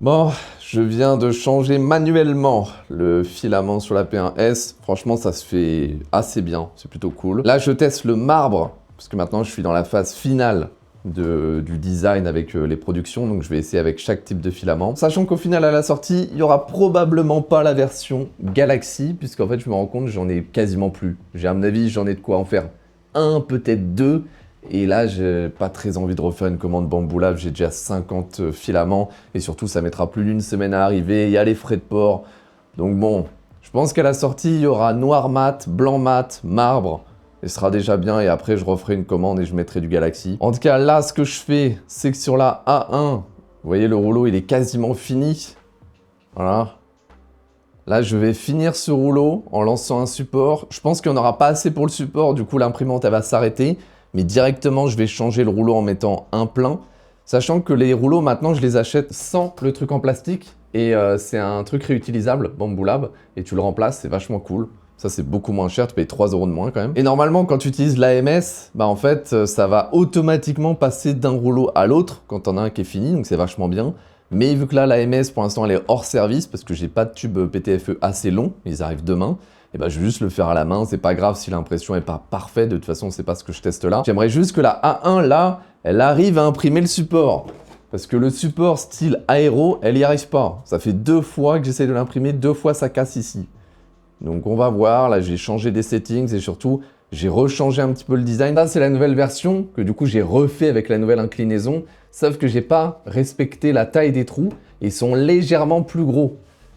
Bon, je viens de changer manuellement le filament sur la P1S. Franchement, ça se fait assez bien, c'est plutôt cool. Là, je teste le marbre, parce que maintenant, je suis dans la phase finale du design avec les productions, donc je vais essayer avec chaque type de filament. Sachant qu'au final, à la sortie, il n'y aura probablement pas la version Galaxy, puisqu'en fait, je me rends compte que j'en ai quasiment plus. J'ai à mon avis, j'en ai de quoi en faire un, peut-être deux. Et là, j'ai pas très envie de refaire une commande Bamboo Lab, j'ai déjà 50 filaments, et surtout, ça mettra plus d'une semaine à arriver, il y a les frais de port. Donc bon, je pense qu'à la sortie, il y aura noir mat, blanc mat, marbre, et ce sera déjà bien, et après, je referai une commande et je mettrai du Galaxy. En tout cas, là, ce que je fais, c'est que sur la A1, vous voyez, le rouleau, il est quasiment fini. Voilà. Là, je vais finir ce rouleau en lançant un support. Je pense qu'il n'y en aura pas assez pour le support, du coup, l'imprimante, elle va s'arrêter. Mais directement, je vais changer le rouleau en mettant un plein. Sachant que les rouleaux, maintenant, je les achète sans le truc en plastique. Et c'est un truc réutilisable, Bamboo Lab. Et tu le remplaces, c'est vachement cool. Ça, c'est beaucoup moins cher, tu payes 3 € de moins quand même. Et normalement, quand tu utilises l'AMS, bah en fait, ça va automatiquement passer d'un rouleau à l'autre quand t'en as un qui est fini, donc c'est vachement bien. Mais vu que là, l'AMS, pour l'instant, elle est hors service, parce que j'ai pas de tube PTFE assez long, ils arrivent demain, et bah, je vais juste le faire à la main, c'est pas grave si l'impression est pas parfaite, de toute façon, c'est pas ce que je teste là. J'aimerais juste que la A1, là, elle arrive à imprimer le support. Parce que le support style aéro, elle y arrive pas. Ça fait 2 fois que j'essaie de l'imprimer, 2 fois ça casse ici. Donc on va voir, là j'ai changé des settings et surtout j'ai rechangé un petit peu le design. Ça c'est la nouvelle version que du coup j'ai refait avec la nouvelle inclinaison, sauf que j'ai pas respecté la taille des trous, ils sont légèrement plus gros.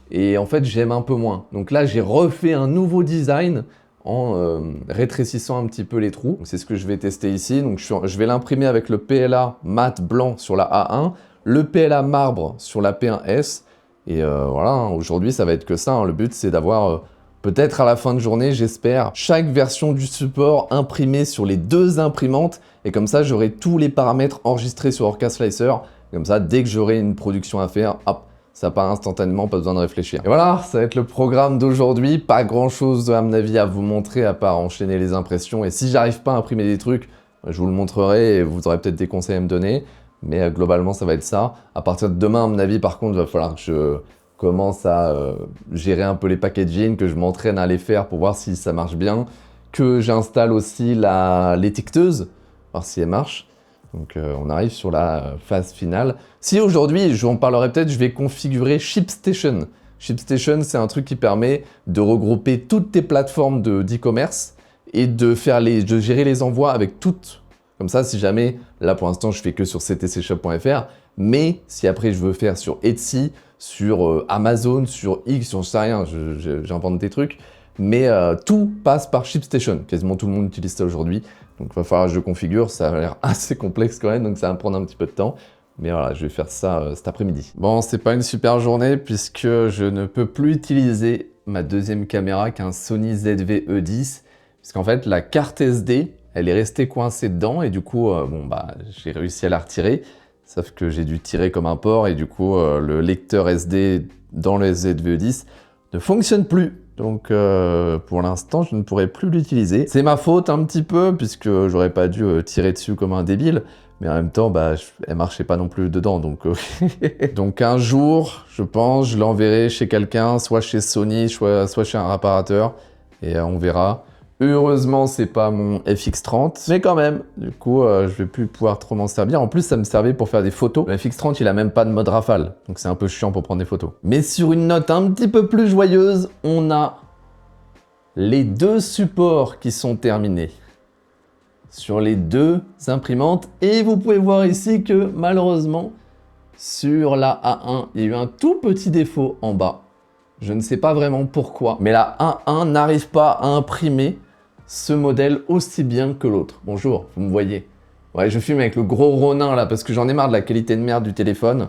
Et en fait j'aime un peu moins. Donc là j'ai refait un nouveau design en rétrécissant un petit peu les trous. C'est ce que je vais tester ici. Donc je vais l'imprimer avec le PLA mat blanc sur la A1, le PLA marbre sur la P1S. Et voilà, aujourd'hui ça va être que ça. Hein. Le but c'est d'avoir... peut-être à la fin de journée, j'espère, chaque version du support imprimée sur les 2 imprimantes. Et comme ça, j'aurai tous les paramètres enregistrés sur Orca Slicer. Comme ça, dès que j'aurai une production à faire, hop, ça part instantanément, pas besoin de réfléchir. Et voilà, ça va être le programme d'aujourd'hui. Pas grand-chose, à mon avis, à vous montrer, à part enchaîner les impressions. Et si j'arrive pas à imprimer des trucs, je vous le montrerai et vous aurez peut-être des conseils à me donner. Mais globalement, ça va être ça. À partir de demain, à mon avis, par contre, il va falloir que je commence à gérer un peu les packaging, que je m'entraîne à les faire pour voir si ça marche bien, que j'installe aussi l'étiqueteuse, voir si elle marche. Donc on arrive sur la phase finale. Si aujourd'hui, j'en parlerai peut-être, je vais configurer ShipStation. ShipStation, c'est un truc qui permet de regrouper toutes tes plateformes d'e-commerce et de gérer les envois avec toutes. Comme ça, si jamais, là pour l'instant, je fais que sur ctcshop.fr, mais si après je veux faire sur Etsy, sur Amazon, sur X, j'en sais rien, j'invente des trucs, mais tout passe par ShipStation. Quasiment tout le monde utilise ça aujourd'hui, donc il va falloir que je configure, ça a l'air assez complexe quand même, donc ça va me prendre un petit peu de temps. Mais voilà, je vais faire ça cet après-midi. Bon, c'est pas une super journée puisque je ne peux plus utiliser ma deuxième caméra qu'un Sony ZV-E10, puisqu'en fait la carte SD, elle est restée coincée dedans et du coup, bon bah, j'ai réussi à la retirer. Sauf que j'ai dû tirer comme un porc et du coup, le lecteur SD dans le ZV-E10 ne fonctionne plus. Donc, pour l'instant, je ne pourrai plus l'utiliser. C'est ma faute un petit peu, puisque j'aurais pas dû tirer dessus comme un débile. Mais en même temps, bah, elle marchait pas non plus dedans. Donc, donc un jour, je pense, je l'enverrai chez quelqu'un, soit chez Sony, soit chez un réparateur. Et on verra. Heureusement, c'est pas mon FX30, mais quand même, du coup, je vais plus pouvoir trop m'en servir. En plus, ça me servait pour faire des photos. Le FX30, il a même pas de mode rafale, donc c'est un peu chiant pour prendre des photos. Mais sur une note un petit peu plus joyeuse, on a les 2 supports qui sont terminés sur les 2 imprimantes. Et vous pouvez voir ici que, malheureusement, sur la A1, il y a eu un tout petit défaut en bas. Je ne sais pas vraiment pourquoi, mais la A1 n'arrive pas à imprimer ce modèle aussi bien que l'autre. Bonjour, vous me voyez. Ouais, je filme avec le gros Ronin là, parce que j'en ai marre de la qualité de merde du téléphone.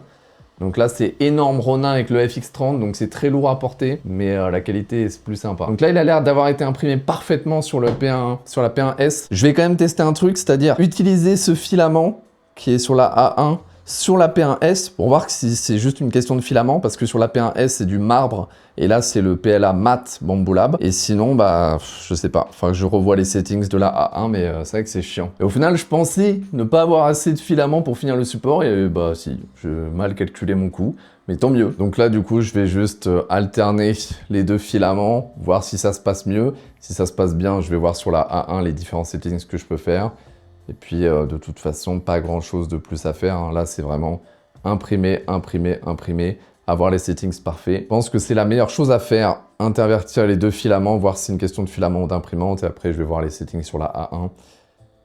Donc là, c'est énorme Ronin avec le FX30, donc c'est très lourd à porter, mais la qualité est plus sympa. Donc là, il a l'air d'avoir été imprimé parfaitement sur la P1S. Je vais quand même tester un truc, c'est-à-dire utiliser ce filament qui est sur la A1 sur la P1S pour voir si c'est juste une question de filament, parce que sur la P1S c'est du marbre et là c'est le PLA mat Bamboo Lab. Et sinon, bah je sais pas, enfin je revois les settings de la A1, mais c'est vrai que c'est chiant. Et au final, je pensais ne pas avoir assez de filament pour finir le support et bah si, j'ai mal calculé mon coup. mais tant mieux. Donc là, du coup, je vais juste alterner les deux filaments, voir si ça se passe mieux. Si ça se passe bien, je vais voir sur la A1 les différents settings que je peux faire. Et puis, de toute façon, pas grand-chose de plus à faire, hein. Là, c'est vraiment imprimer, imprimer, imprimer, avoir les settings parfaits. Je pense que c'est la meilleure chose à faire, intervertir les deux filaments, voir si c'est une question de filament ou d'imprimante. Et après, je vais voir les settings sur la A1.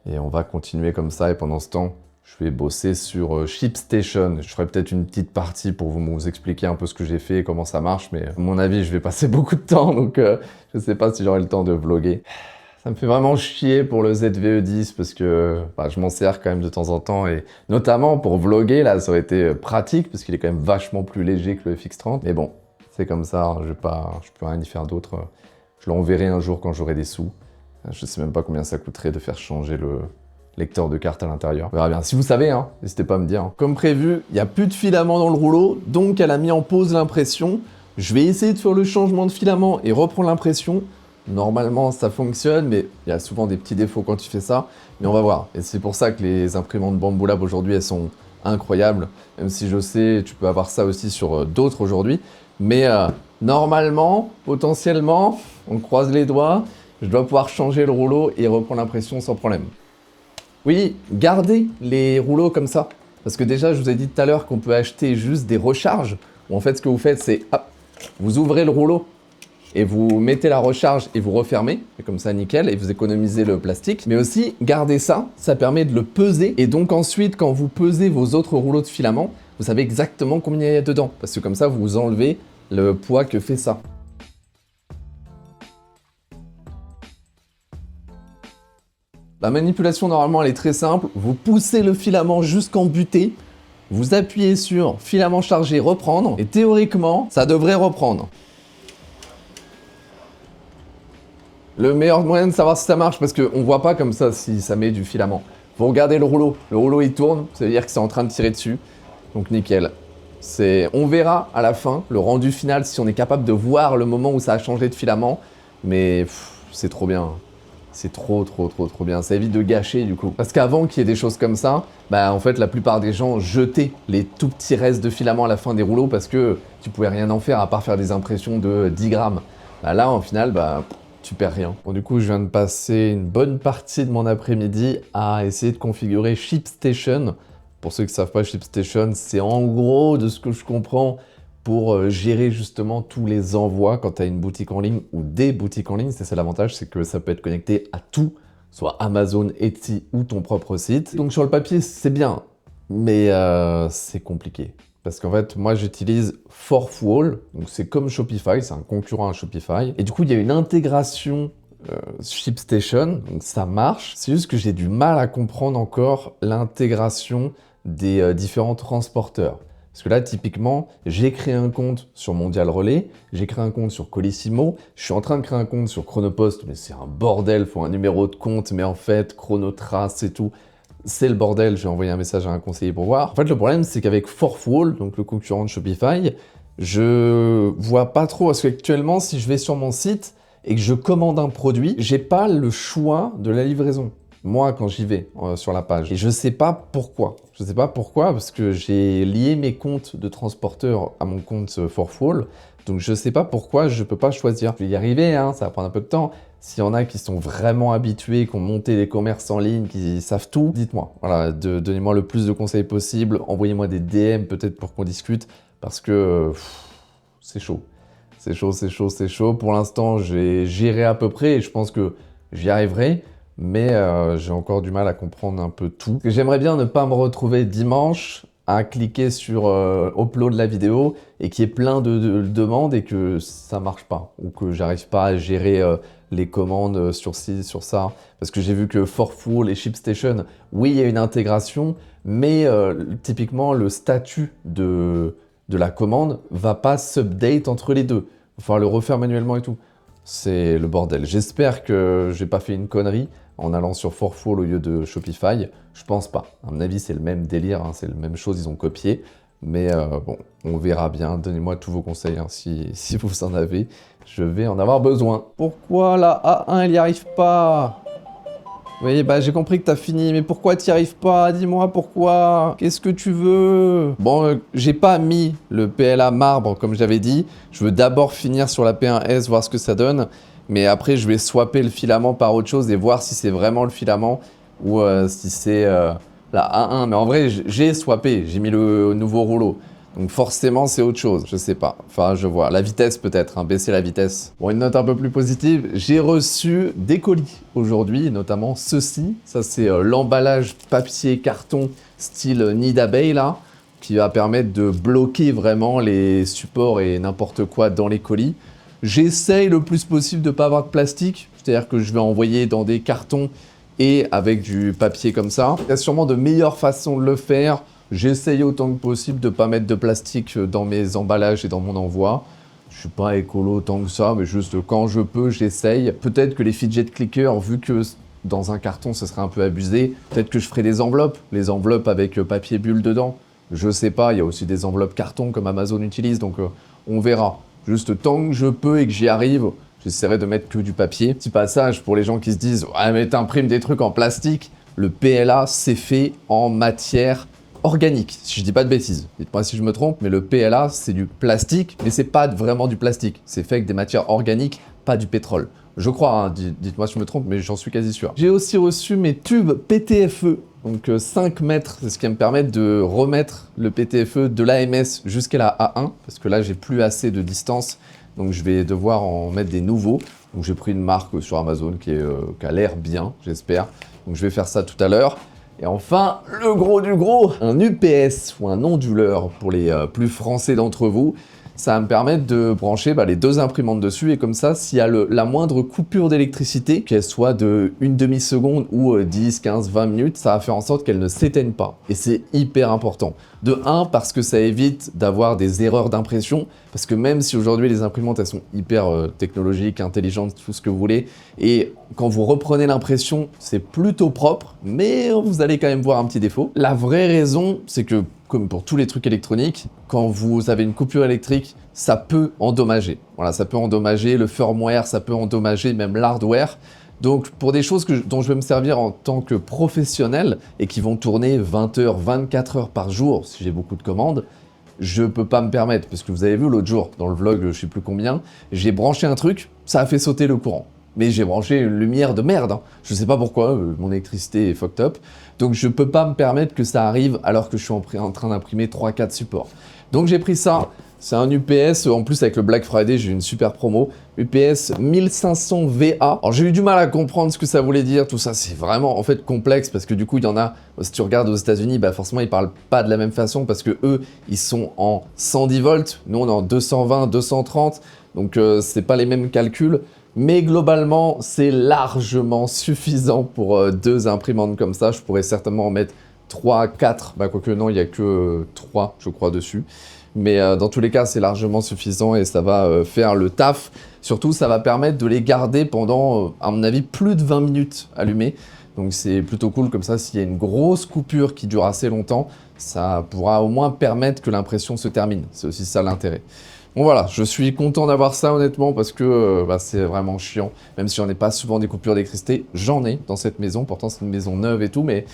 Et on va continuer comme ça. Et pendant ce temps, je vais bosser sur ShipStation. Je ferai peut-être une petite partie pour vous expliquer un peu ce que j'ai fait et comment ça marche. Mais à mon avis, je vais passer beaucoup de temps. Donc, je ne sais pas si j'aurai le temps de vlogger. Ça me fait vraiment chier pour le ZVE10 parce que bah, je m'en sers quand même de temps en temps. Et notamment pour vlogger, là, ça aurait été pratique parce qu'il est quand même vachement plus léger que le FX30. Mais bon, c'est comme ça. Hein, je peux rien y faire d'autre. Je l'enverrai un jour quand j'aurai des sous. Je sais même pas combien ça coûterait de faire changer le lecteur de carte à l'intérieur. On verra bien. Si vous savez, hein, n'hésitez pas à me dire. Hein. Comme prévu, il n'y a plus de filament dans le rouleau, donc elle a mis en pause l'impression. Je vais essayer de faire le changement de filament et reprendre l'impression. Normalement, ça fonctionne, mais il y a souvent des petits défauts quand tu fais ça. Mais on va voir. Et c'est pour ça que les imprimantes Bambu Lab aujourd'hui, elles sont incroyables. Même si je sais, tu peux avoir ça aussi sur d'autres aujourd'hui. Mais normalement, potentiellement, on croise les doigts, je dois pouvoir changer le rouleau et reprendre l'impression sans problème. Oui, gardez les rouleaux comme ça. Parce que déjà, je vous ai dit tout à l'heure qu'on peut acheter juste des recharges. Où en fait, ce que vous faites, c'est hop, vous ouvrez le rouleau et vous mettez la recharge et vous refermez. Et comme ça, nickel, et vous économisez le plastique. Mais aussi, gardez ça, ça permet de le peser. Et donc ensuite, quand vous pesez vos autres rouleaux de filament, vous savez exactement combien il y a dedans. Parce que comme ça, vous enlevez le poids que fait ça. La manipulation, normalement, elle est très simple. Vous poussez le filament jusqu'en butée, vous appuyez sur filament chargé, reprendre, et théoriquement, ça devrait reprendre. Le meilleur moyen de savoir si ça marche, parce qu'on ne voit pas comme ça si ça met du filament. Vous regardez le rouleau il tourne, ça veut dire que c'est en train de tirer dessus. Donc nickel. On verra à la fin, le rendu final, si on est capable de voir le moment où ça a changé de filament. Mais c'est trop bien. C'est trop bien. Ça évite de gâcher du coup. Parce qu'avant qu'il y ait des choses comme ça, bah en fait la plupart des gens jetaient les tout petits restes de filament à la fin des rouleaux parce que tu pouvais rien en faire à part faire des impressions de 10 grammes. Bah là en final, bah tu perds rien. Bon du coup je viens de passer une bonne partie de mon après-midi à essayer de configurer ShipStation. Pour ceux qui ne savent pas, ShipStation, c'est en gros, de ce que je comprends, pour gérer justement tous les envois quand tu as une boutique en ligne ou des boutiques en ligne. C'est ça l'avantage, c'est que ça peut être connecté à tout, soit Amazon, Etsy ou ton propre site. Donc sur le papier, c'est bien, mais c'est compliqué. Parce qu'en fait, moi j'utilise Fourthwall, donc c'est comme Shopify, c'est un concurrent à Shopify. Et du coup, il y a une intégration ShipStation, donc ça marche. C'est juste que j'ai du mal à comprendre encore l'intégration des différents transporteurs. Parce que là, typiquement, j'ai créé un compte sur Mondial Relay, j'ai créé un compte sur Colissimo, je suis en train de créer un compte sur Chronopost, mais c'est un bordel, faut un numéro de compte, mais en fait, Chronotrace et tout, c'est le bordel, j'ai envoyé un message à un conseiller pour voir. En fait, le problème, c'est qu'avec Fourthwall, donc le concurrent de Shopify, je vois pas trop, parce qu'actuellement, si je vais sur mon site et que je commande un produit, j'ai pas le choix de la livraison. Moi, quand j'y vais sur la page. Et je sais pas pourquoi. Je sais pas pourquoi, parce que j'ai lié mes comptes de transporteur à mon compte Fourthwall. Donc je sais pas pourquoi je peux pas choisir. Je vais y arriver, hein, ça va prendre un peu de temps. S'il y en a qui sont vraiment habitués, qui ont monté des commerces en ligne, qui savent tout, dites-moi. Voilà, donnez-moi le plus de conseils possible. Envoyez-moi des DM peut-être pour qu'on discute. Parce que c'est chaud. C'est chaud, c'est chaud, c'est chaud. Pour l'instant, j'ai géré à peu près et je pense que j'y arriverai. Mais j'ai encore du mal à comprendre un peu tout. J'aimerais bien ne pas me retrouver dimanche à cliquer sur upload la vidéo et qu'il y ait plein de demandes et que ça marche pas. Ou que j'arrive pas à gérer les commandes sur ci, sur ça. Parce que j'ai vu que Fourthwall et ShipStation, oui, il y a une intégration, mais typiquement, le statut de la commande va pas s'update entre les deux. Il va falloir le refaire manuellement et tout. C'est le bordel. J'espère que j'ai pas fait une connerie en allant sur Fourthwall au lieu de Shopify. Je pense pas. À mon avis, c'est le même délire, hein, c'est la même chose, ils ont copié. Mais bon, on verra bien. Donnez-moi tous vos conseils hein, si vous en avez. Je vais en avoir besoin. Pourquoi la A1, elle n'y arrive pas? Oui, bah j'ai compris que t'as fini, mais pourquoi t'y arrives pas? Dis-moi pourquoi? Qu'est-ce que tu veux? Bon, j'ai pas mis le PLA marbre comme j'avais dit. Je veux d'abord finir sur la P1S, voir ce que ça donne. Mais après, je vais swapper le filament par autre chose et voir si c'est vraiment le filament ou si c'est la A1. Mais en vrai, j'ai swappé, j'ai mis le nouveau rouleau. Donc forcément, c'est autre chose, je sais pas. Enfin, je vois. La vitesse peut-être, hein, baisser la vitesse. Bon, une note un peu plus positive. J'ai reçu des colis aujourd'hui, notamment ceci. Ça, c'est l'emballage papier carton style nid d'abeille, là, qui va permettre de bloquer vraiment les supports et n'importe quoi dans les colis. J'essaye le plus possible de ne pas avoir de plastique. C'est-à-dire que je vais envoyer dans des cartons et avec du papier comme ça. Il y a sûrement de meilleures façons de le faire. J'essaye autant que possible de ne pas mettre de plastique dans mes emballages et dans mon envoi. Je suis pas écolo tant que ça, mais juste quand je peux, j'essaye. Peut-être que les fidget clickers, vu que dans un carton, ce serait un peu abusé, peut-être que je ferai des enveloppes, les enveloppes avec papier bulle dedans. Je sais pas, il y a aussi des enveloppes carton comme Amazon utilise, donc on verra. Juste tant que je peux et que j'y arrive, j'essaierai de mettre que du papier. Petit passage pour les gens qui se disent « Ah mais t'imprimes des trucs en plastique », le PLA, c'est fait en matière organique, si je dis pas de bêtises. Dites-moi si je me trompe, mais le PLA, c'est du plastique, mais c'est pas vraiment du plastique. C'est fait avec des matières organiques, pas du pétrole. Je crois, hein, dites-moi si je me trompe, mais j'en suis quasi sûr. J'ai aussi reçu mes tubes PTFE, donc 5 mètres, c'est ce qui va me permettre de remettre le PTFE de l'AMS jusqu'à la A1, parce que là, j'ai plus assez de distance, donc je vais devoir en mettre des nouveaux. Donc j'ai pris une marque sur Amazon qui a l'air bien, j'espère. Donc je vais faire ça tout à l'heure. Et enfin, le gros du gros, un UPS ou un onduleur pour les plus français d'entre vous. Ça va me permettre de brancher les deux imprimantes dessus et comme ça, s'il y a la moindre coupure d'électricité, qu'elle soit de une demi-seconde ou 10, 15, 20 minutes, ça va faire en sorte qu'elle ne s'éteigne pas. Et c'est hyper important. De 1, parce que ça évite d'avoir des erreurs d'impression, parce que même si aujourd'hui les imprimantes elles sont hyper technologiques, intelligentes, tout ce que vous voulez, et quand vous reprenez l'impression, c'est plutôt propre, mais vous allez quand même voir un petit défaut. La vraie raison, c'est que comme pour tous les trucs électroniques, quand vous avez une coupure électrique, ça peut endommager. Voilà, ça peut endommager le firmware, ça peut endommager même l'hardware. Donc pour des choses dont je vais me servir en tant que professionnel et qui vont tourner 20 heures, 24 heures par jour si j'ai beaucoup de commandes, je peux pas me permettre. Parce que vous avez vu l'autre jour, dans le vlog, je sais plus combien, j'ai branché un truc, ça a fait sauter le courant. Mais j'ai branché une lumière de merde, hein. Je sais pas pourquoi, mon électricité est fucked up. Donc je peux pas me permettre que ça arrive alors que je suis en train d'imprimer 3-4 supports. Donc j'ai pris ça, c'est un UPS, en plus avec le Black Friday, j'ai eu une super promo. UPS 1500 VA. Alors j'ai eu du mal à comprendre ce que ça voulait dire, tout ça c'est vraiment en fait complexe parce que du coup il y en a, si tu regardes aux États-Unis, forcément ils parlent pas de la même façon parce que eux ils sont en 110 volts, nous on est en 220, 230, donc c'est pas les mêmes calculs. Mais globalement, c'est largement suffisant pour deux imprimantes comme ça. Je pourrais certainement en mettre 3, 4. Quoique non, il n'y a que 3, je crois, dessus. Mais dans tous les cas, c'est largement suffisant et ça va faire le taf. Surtout, ça va permettre de les garder pendant, à mon avis, plus de 20 minutes allumés. Donc c'est plutôt cool, comme ça, s'il y a une grosse coupure qui dure assez longtemps, ça pourra au moins permettre que l'impression se termine. C'est aussi ça l'intérêt. Bon voilà, je suis content d'avoir ça honnêtement parce que c'est vraiment chiant. Même si j'en ai pas souvent des coupures d'électricité, j'en ai dans cette maison. Pourtant c'est une maison neuve et tout, mais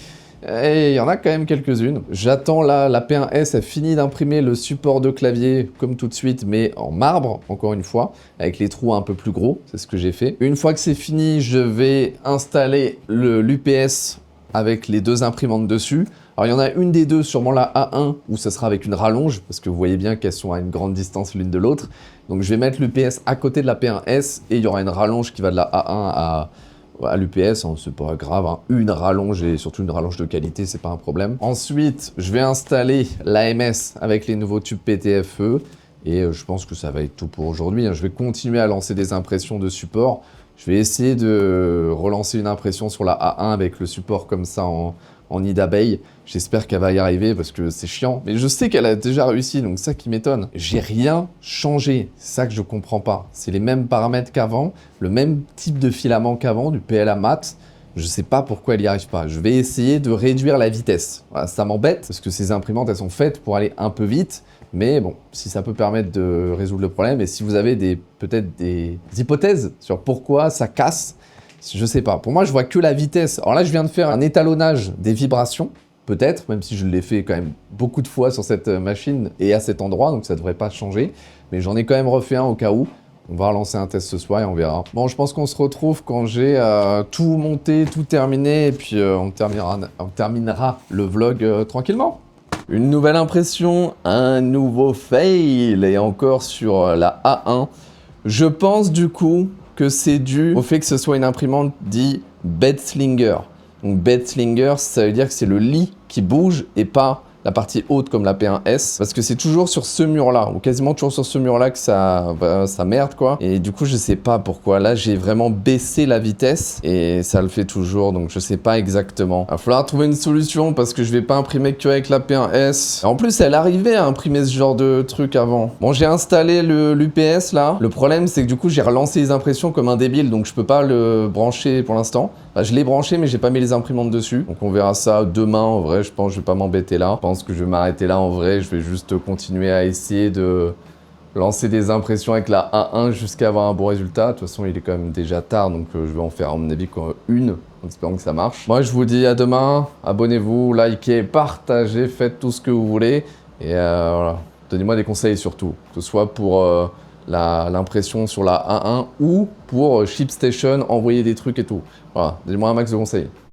il y en a quand même quelques-unes. J'attends la P1S, elle finit d'imprimer le support de clavier comme tout de suite, mais en marbre, encore une fois, avec les trous un peu plus gros, c'est ce que j'ai fait. Une fois que c'est fini, je vais installer l'UPS avec les deux imprimantes dessus. Alors il y en a une des deux, sûrement la A1, où ce sera avec une rallonge, parce que vous voyez bien qu'elles sont à une grande distance l'une de l'autre. Donc je vais mettre l'UPS à côté de la P1S, et il y aura une rallonge qui va de la A1 à l'UPS, hein, c'est pas grave, hein. Une rallonge, et surtout une rallonge de qualité, c'est pas un problème. Ensuite, je vais installer l'AMS avec les nouveaux tubes PTFE, et je pense que ça va être tout pour aujourd'hui, hein. Je vais continuer à lancer des impressions de support. Je vais essayer de relancer une impression sur la A1 avec le support comme ça en nid d'abeille. J'espère qu'elle va y arriver parce que c'est chiant. Mais je sais qu'elle a déjà réussi, donc ça qui m'étonne. J'ai rien changé, c'est ça que je comprends pas. C'est les mêmes paramètres qu'avant, le même type de filament qu'avant, du PLA mat. Je sais pas pourquoi elle y arrive pas. Je vais essayer de réduire la vitesse. Voilà, ça m'embête parce que ces imprimantes, elles sont faites pour aller un peu vite. Mais bon, si ça peut permettre de résoudre le problème, et si vous avez peut-être des hypothèses sur pourquoi ça casse, Je sais pas. Pour moi, je vois que la vitesse. Alors là, je viens de faire un étalonnage des vibrations. Peut-être, même si je l'ai fait quand même beaucoup de fois sur cette machine et à cet endroit, donc ça devrait pas changer. Mais j'en ai quand même refait un au cas où. On va relancer un test ce soir et on verra. Bon, je pense qu'on se retrouve quand j'ai tout monté, tout terminé, et puis on terminera le vlog tranquillement. Une nouvelle impression, un nouveau fail, et encore sur la A1. Je pense du coup que c'est dû au fait que ce soit une imprimante dit bed slinger. Donc bed slinger, ça veut dire que c'est le lit qui bouge et pas la partie haute comme la P1S, parce que c'est toujours sur ce mur-là, ou quasiment toujours sur ce mur-là que ça merde, quoi. Et du coup, je sais pas pourquoi. Là, j'ai vraiment baissé la vitesse, et ça le fait toujours, donc je sais pas exactement. Il va falloir trouver une solution, parce que je vais pas imprimer que avec la P1S. En plus, elle arrivait à imprimer ce genre de truc avant. Bon, j'ai installé l'UPS, là. Le problème, c'est que du coup, j'ai relancé les impressions comme un débile, donc je peux pas le brancher pour l'instant. Bah, je l'ai branché, mais j'ai pas mis les imprimantes dessus. Donc on verra ça demain, en vrai, je pense que je vais pas m'embêter là. Je pense que je vais m'arrêter là, en vrai, je vais juste continuer à essayer de lancer des impressions avec la A1 jusqu'à avoir un bon résultat. De toute façon, il est quand même déjà tard, donc je vais en faire, à mon avis, une, en espérant que ça marche. Moi, je vous dis à demain, abonnez-vous, likez, partagez, faites tout ce que vous voulez. Et voilà, donnez-moi des conseils surtout, que ce soit pour l'impression sur la A1 ou pour ShipStation, envoyer des trucs et tout. Voilà, donnez-moi un max de conseils.